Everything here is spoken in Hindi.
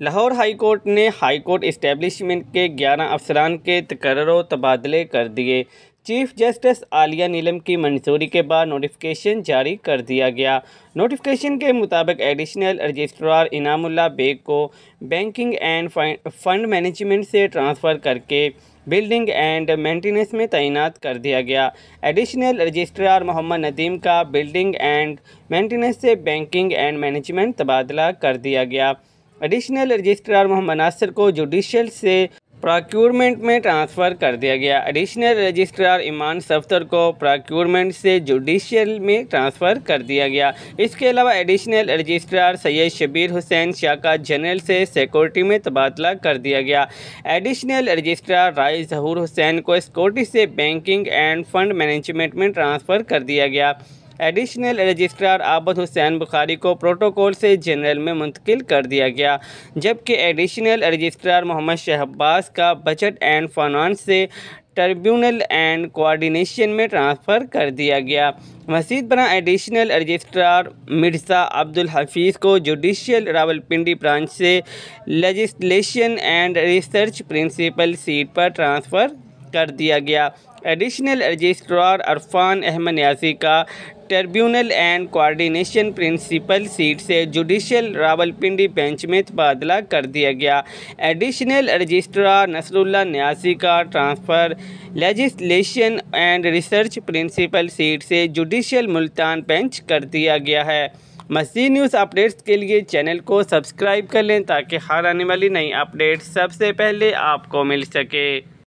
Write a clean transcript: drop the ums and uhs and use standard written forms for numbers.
लाहौर हाई कोर्ट ने हाई कोर्ट इस्टेब्लिशमेंट के 11 अफसरान के तकर्रो तबादले कर दिए। चीफ जस्टिस आलिया नीलम की मंजूरी के बाद नोटिफिकेशन जारी कर दिया गया। नोटिफिकेशन के मुताबिक एडिशनल रजिस्ट्रार इनामुल्लाह बेग को बैंकिंग एंड फंड मैनेजमेंट से ट्रांसफ़र करके बिल्डिंग एंड मेंटेनेंस में तैनात कर दिया गया। एडिशनल रजिस्ट्रार मोहम्मद नदीम का बिल्डिंग एंड मेंटेनेंस से बैंकिंग एंड मैनेजमेंट तबादला कर दिया गया। एडिशनल रजिस्ट्रार मोहम्मद नासिर को जुडिशल से प्रोक्योरमेंट में ट्रांसफ़र कर दिया गया। एडिशनल रजिस्ट्रार ईमान सफ्तर को प्रोक्योरमेंट से जुडिशल में ट्रांसफ़र कर दिया गया। इसके अलावा एडिशनल रजिस्ट्रार सैयद शबीर हुसैन शाखा जनरल से सिक्योरिटी में तबादला कर दिया गया। एडिशनल रजिस्ट्रार राय ज़हूर हुसैन को सिक्योरिटी से बैंकिंग एंड फंड मैनेजमेंट में ट्रांसफ़र कर दिया गया। एडिशनल रजिस्ट्रार आबद हुसैन बुखारी को प्रोटोकॉल से जनरल में मुंतकिल कर दिया गया, जबकि एडिशनल रजिस्ट्रार मोहम्मद शहबाज का बजट एंड फाइनेंस से ट्रिब्यूनल एंड कोऑर्डिनेशन में ट्रांसफ़र कर दिया गया। मज़ीद बना एडिशनल रजिस्ट्रार मिर्ज़ा अब्दुल हफीज़ को जुडिशल रावलपिंडी ब्रांच से legislation and research principal seat पर ट्रांसफ़र कर दिया गया। एडिशनल रजिस्ट्रार अरफान अहमद न्यासी का tribunal and coordination principal seat से जुडिशल रावलपिंडी बेंच में तबादला कर दिया गया। एडिशनल रजिस्ट्रार नसरुल्लाह न्यासी का transfer legislation and research principal seat से जुडिशल मुल्तान बेंच कर दिया गया है। मज़ीद न्यूज़ अपडेट्स के लिए चैनल को सब्सक्राइब कर लें ताकि हर आने वाली नई अपडेट सबसे पहले आपको मिल सके।